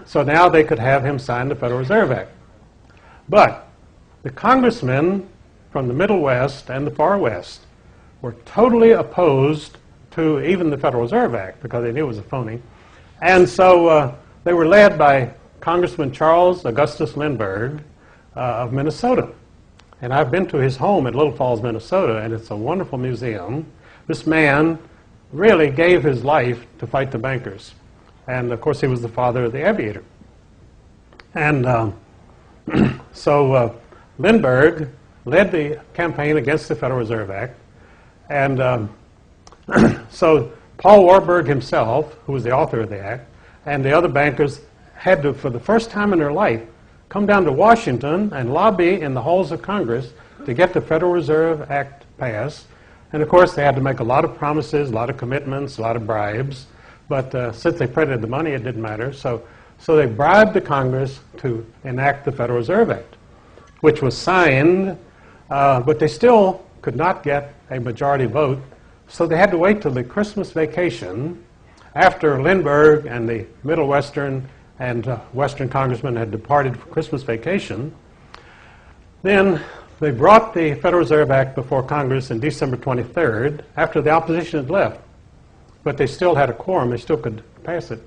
So now they could have him sign the Federal Reserve Act. But the congressmen from the Middle West and the Far West were totally opposed to even the Federal Reserve Act because they knew it was a phony. And so they were led by Congressman Charles Augustus Lindbergh of Minnesota. And I've been to his home in Little Falls, Minnesota, and it's a wonderful museum. This man really gave his life to fight the bankers. And of course, he was the father of the aviator. And so Lindbergh led the campaign against the Federal Reserve Act. And so Paul Warburg himself, who was the author of the act, and the other bankers had to, for the first time in their life, come down to Washington and lobby in the halls of Congress to get the Federal Reserve Act passed. And of course, they had to make a lot of promises, a lot of commitments, a lot of bribes. But since they printed the money, it didn't matter. So they bribed the Congress to enact the Federal Reserve Act, which was signed, but they still could not get a majority vote. So they had to wait till the Christmas vacation after Lindbergh and the Middle Western and Western congressmen had departed for Christmas vacation. Then they brought the Federal Reserve Act before Congress on December 23rd after the opposition had left. But they still had a quorum. They still could pass it.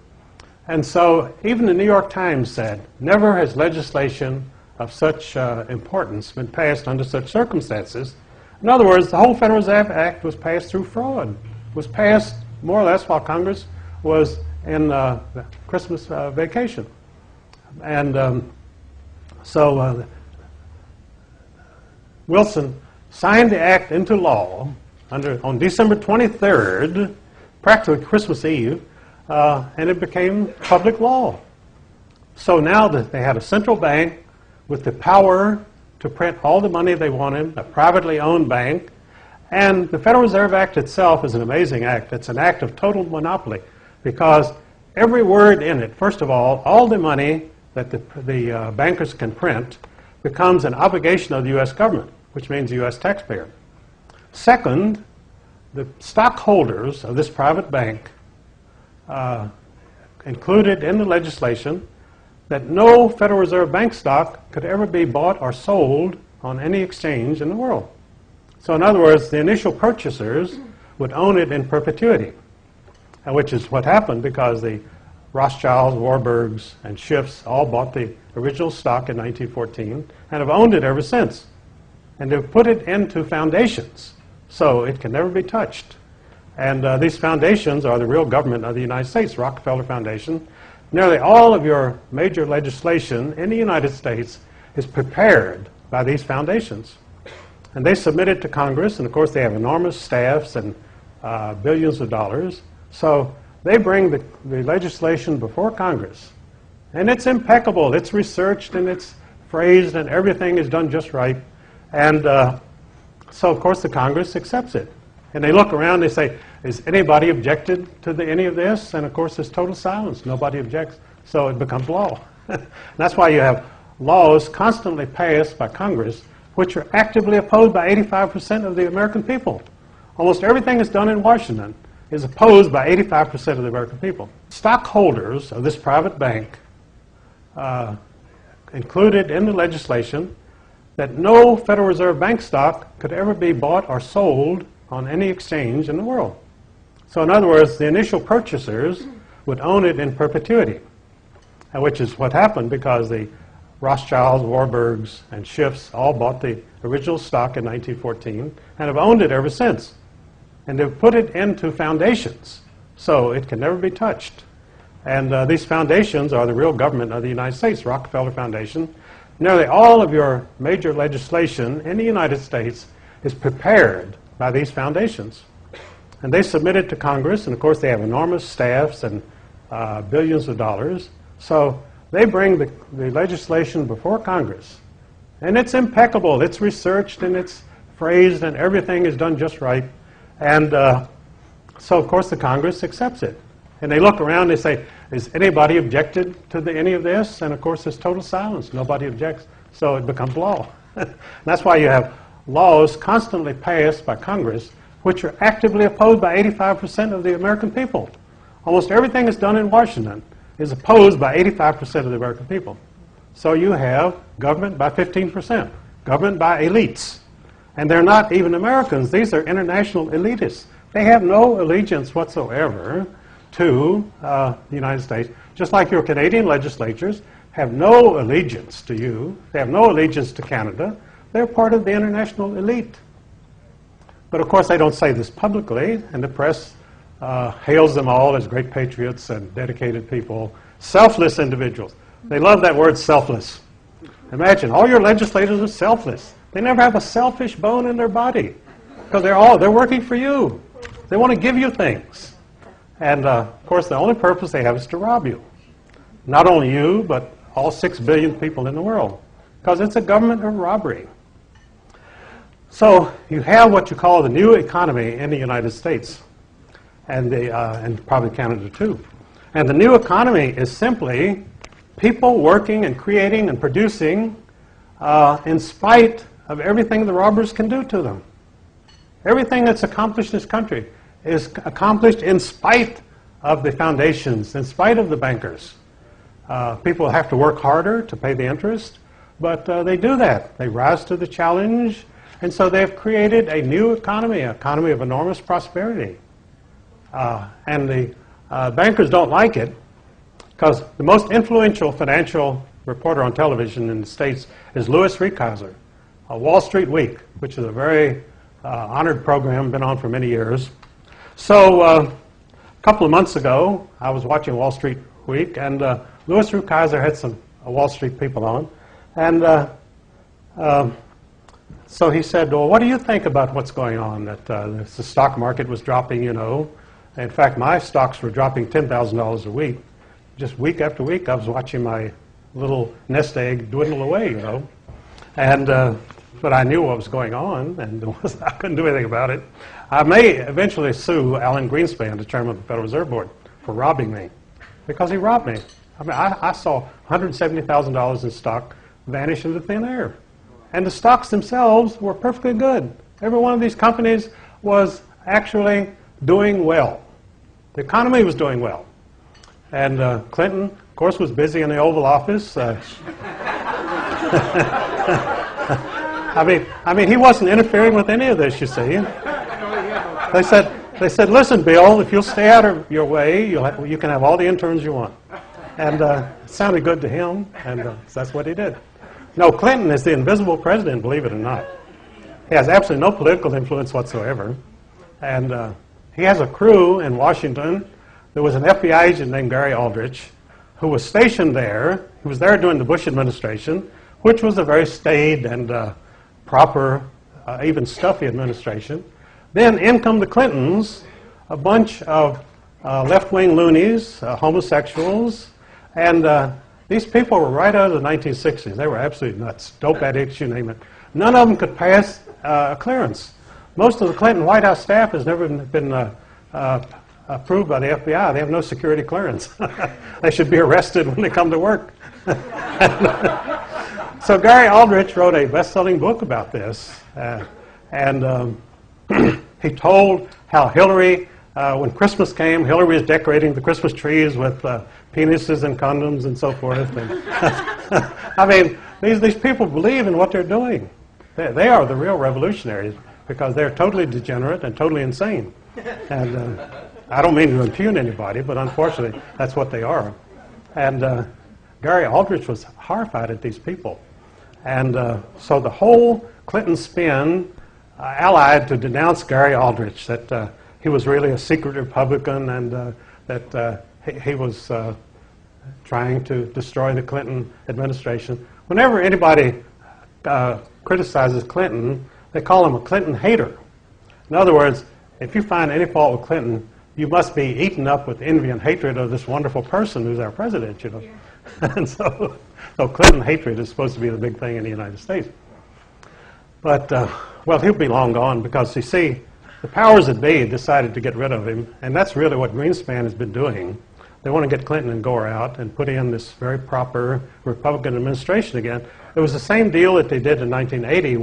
And so even the New York Times said, never has legislation of such importance been passed under such circumstances. In other words, the whole Federal Reserve Act was passed through fraud. It was passed more or less while Congress was in the Christmas vacation. And so Wilson signed the act into law on December 23rd, practically Christmas Eve, and it became public law. So now that they had a central bank with the power to print all the money they wanted, a privately owned bank, and the Federal Reserve Act itself is an amazing act. It's an act of total monopoly because every word in it, first of all the money that the bankers can print becomes an obligation of the U.S. government, which means the U.S. taxpayer. Second, the stockholders of this private bank included in the legislation that no Federal Reserve Bank stock could ever be bought or sold on any exchange in the world. So in other words, the initial purchasers would own it in perpetuity, which is what happened because the Rothschilds, Warburgs, and Schiffs all bought the original stock in 1914 and have owned it ever since. And they've put it into foundations, so it can never be touched. And these foundations are the real government of the United States, Rockefeller Foundation. Nearly all of your major legislation in the United States is prepared by these foundations. And they submit it to Congress, and of course they have enormous staffs and billions of dollars. So they bring the legislation before Congress. And it's impeccable. It's researched and it's phrased and everything is done just right. And so of course the Congress accepts it. And they look around, they say, is anybody objected to any of this? And of course there's total silence. Nobody objects. So it becomes law. That's why you have laws constantly passed by Congress which are actively opposed by 85% of the American people. Almost everything that's done in Washington is opposed by 85% of the American people. Stockholders of this private bank included in the legislation that no Federal Reserve Bank stock could ever be bought or sold on any exchange in the world. So in other words, the initial purchasers would own it in perpetuity, which is what happened because the Rothschilds, Warburgs, and Schiffs all bought the original stock in 1914 and have owned it ever since. And they've put it into foundations, so it can never be touched. And these foundations are the real government of the United States, Rockefeller Foundation. Nearly all of your major legislation in the United States is prepared by these foundations. And they submit it to Congress, and of course they have enormous staffs and billions of dollars. So they bring the legislation before Congress. And it's impeccable. It's researched and it's phrased and everything is done just right. And so of course the Congress accepts it. And they look around, they say, is anybody objected to any of this? And of course there's total silence. Nobody objects. So it becomes law. That's why you have laws constantly passed by Congress which are actively opposed by 85% of the American people. Almost everything that's done in Washington is opposed by 85% of the American people. So you have government by 15%, government by elites. And they're not even Americans. These are international elitists. They have no allegiance whatsoever to the United States, just like your Canadian legislatures have no allegiance to you. They have no allegiance to Canada. They're part of the international elite. But of course, they don't say this publicly, and the press hails them all as great patriots and dedicated people, selfless individuals. They love that word, selfless. Imagine, all your legislators are selfless. They never have a selfish bone in their body because they're working for you. They want to give you things. And of course, the only purpose they have is to rob you. Not only you, but all 6 billion people in the world, because it's a government of robbery. So you have what you call the new economy in the United States, and probably Canada too. And the new economy is simply people working and creating and producing in spite of everything the robbers can do to them. Everything that's accomplished in this country is accomplished in spite of the foundations, in spite of the bankers. People have to work harder to pay the interest, but they do that. They rise to the challenge, and so they've created a new economy, an economy of enormous prosperity. And the bankers don't like it because the most influential financial reporter on television in the States is Louis Rickhauser, Wall Street Week, which is a very honored program, been on for many years. So a couple of months ago, I was watching Wall Street Week, and Louis Rickhauser had some Wall Street people on. And so he said, well, what do you think about what's going on? That the stock market was dropping, you know. In fact, my stocks were dropping $10,000 a week. Just week after week, I was watching my little nest egg dwindle away, you know. And but I knew what was going on, and I couldn't do anything about it. I may eventually sue Alan Greenspan, the chairman of the Federal Reserve Board, for robbing me, because he robbed me. I mean, I saw $170,000 in stock vanish into thin air. And the stocks themselves were perfectly good. Every one of these companies was actually doing well. The economy was doing well. And Clinton, of course, was busy in the Oval Office. I mean, he wasn't interfering with any of this, you see. They said, listen, Bill, if you'll stay out of your way, you can have all the interns you want. And it sounded good to him, and that's what he did. No, Clinton is the invisible president, believe it or not. He has absolutely no political influence whatsoever. And he has a crew in Washington. There was an FBI agent named Gary Aldrich who was stationed there. He was there during the Bush administration, which was a very staid and proper, even stuffy administration. Then in come the Clintons, a bunch of left-wing loonies, homosexuals, and these people were right out of the 1960s. They were absolutely nuts, dope addicts, you name it. None of them could pass a clearance. Most of the Clinton White House staff has never been approved by the FBI. They have no security clearance. They should be arrested when they come to work. So Gary Aldrich wrote a best-selling book about this, and he told how Hillary, when Christmas came, Hillary was decorating the Christmas trees with penises and condoms and so forth. And I mean, these people believe in what they're doing. They are the real revolutionaries because they're totally degenerate and totally insane. And I don't mean to impugn anybody, but unfortunately, that's what they are. And Gary Aldrich was horrified at these people. And so the whole Clinton spin allied to denounce Gary Aldrich, that he was really a secret Republican and that he was trying to destroy the Clinton administration. Whenever anybody criticizes Clinton, they call him a Clinton hater. In other words, if you find any fault with Clinton, you must be eaten up with envy and hatred of this wonderful person who's our president, you know. And so Clinton hatred is supposed to be the big thing in the United States. But, well, he'll be long gone because, you see, the powers that be decided to get rid of him, and that's really what Greenspan has been doing. They want to get Clinton and Gore out and put in this very proper Republican administration again. It was the same deal that they did in 1980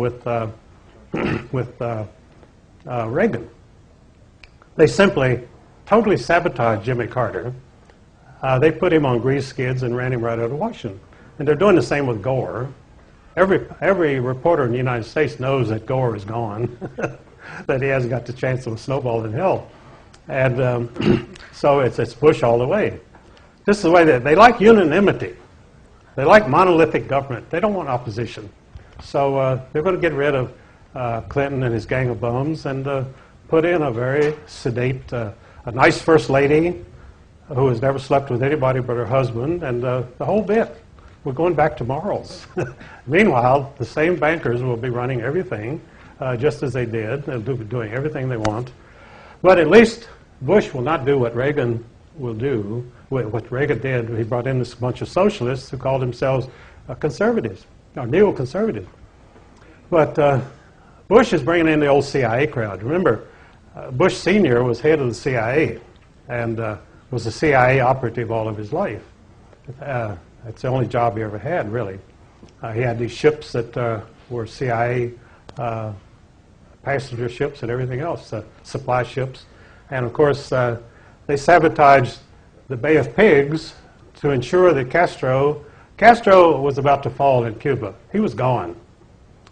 with Reagan. They simply totally sabotaged Jimmy Carter, They put him on grease skids and ran him right out of Washington. And they're doing the same with Gore. Every reporter in the United States knows that Gore is gone, that he hasn't got the chance of a snowball in hell. And so it's Bush all the way. This is the way they like unanimity. They like monolithic government. They don't want opposition. So they're going to get rid of Clinton and his gang of bums and put in a very sedate, a nice first lady who has never slept with anybody but her husband, and the whole bit. We're going back to morals. Meanwhile, the same bankers will be running everything just as they did. They'll be doing everything they want. But at least Bush will not do what Reagan will do. What Reagan did, he brought in this bunch of socialists who called themselves conservatives, or neoconservatives. But Bush is bringing in the old CIA crowd. Remember, Bush Sr. was head of the CIA and was a CIA operative all of his life. That's the only job he ever had, really. He had these ships that were CIA passenger ships and everything else, supply ships. And of course, they sabotaged the Bay of Pigs to ensure that Castro was about to fall in Cuba. He was gone.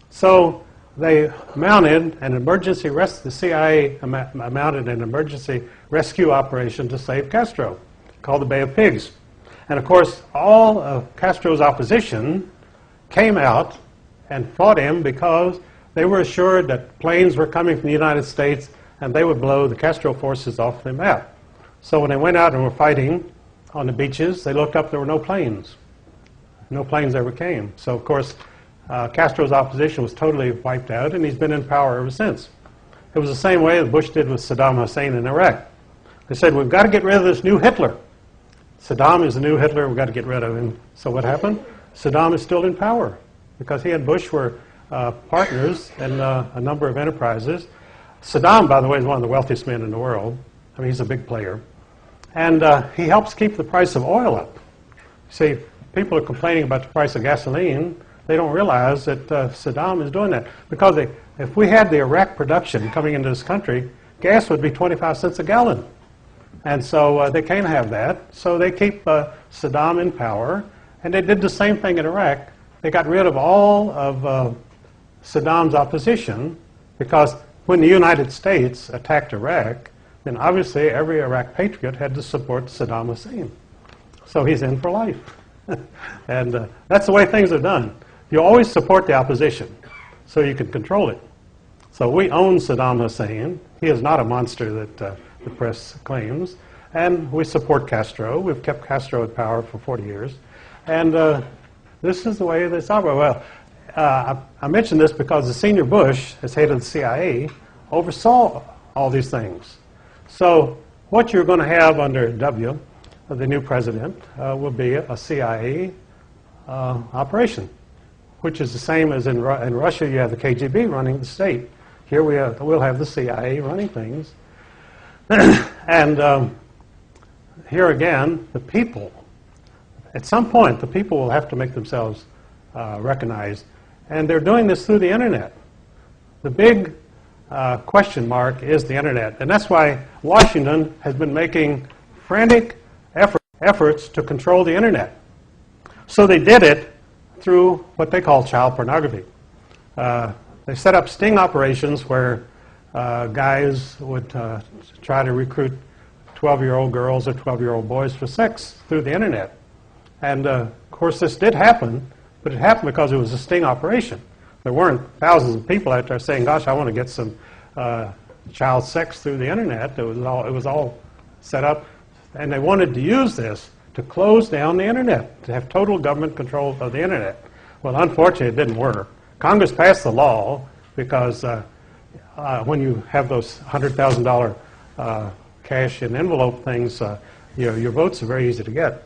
So they mounted an emergency the CIA mounted an emergency rescue operation to save Castro, called the Bay of Pigs. And of course, all of Castro's opposition came out and fought him because they were assured that planes were coming from the United States and they would blow the Castro forces off the map. So when they went out and were fighting on the beaches, they looked up, there were no planes. No planes ever came. So of course, Castro's opposition was totally wiped out, and he's been in power ever since. It was the same way that Bush did with Saddam Hussein in Iraq. They said, we've got to get rid of this new Hitler. Saddam is the new Hitler, we've got to get rid of him. So what happened? Saddam is still in power because he and Bush were partners in a number of enterprises. Saddam, by the way, is one of the wealthiest men in the world. I mean, he's a big player. And he helps keep the price of oil up. See, people are complaining about the price of gasoline. They don't realize that Saddam is doing that. Because if we had the Iraq production coming into this country, gas would be 25 cents a gallon. And so they can't have that. So they keep Saddam in power. And they did the same thing in Iraq. They got rid of all of Saddam's opposition because when the United States attacked Iraq, then obviously every Iraq patriot had to support Saddam Hussein. So he's in for life. And that's the way things are done. You always support the opposition so you can control it. So we own Saddam Hussein. He is not a monster that the press claims. And we support Castro. We've kept Castro in power for 40 years. And this is the way this operates. Well, I mention this because the senior Bush, as head of the CIA, oversaw all these things. So what you're going to have under W, the new president, will be a CIA operation, which is the same as in Russia. You have the KGB running the state. Here we'll have the CIA running things. And here again, the people, at some point, the people will have to make themselves recognized. And they're doing this through the internet. The big question mark is the internet. And that's why Washington has been making frantic efforts to control the internet. So they did it through what they call child pornography. They set up sting operations where guys would try to recruit 12-year-old girls or 12-year-old boys for sex through the internet. And of course this did happen, but it happened because it was a sting operation. There weren't thousands of people out there saying, gosh, I want to get some child sex through the internet. It was all set up. And they wanted to use this to close down the internet, to have total government control of the internet. Well, unfortunately, it didn't work. Congress passed the law because when you have those $100,000 cash in envelope things, your votes are very easy to get.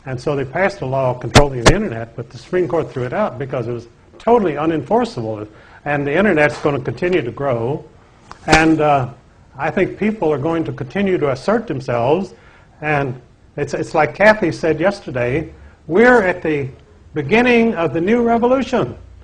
And so they passed a law controlling the internet, but the Supreme Court threw it out because it was totally unenforceable. And the internet's going to continue to grow. And I think people are going to continue to assert themselves. And it's like Kathy said yesterday, we're at the beginning of the new revolution.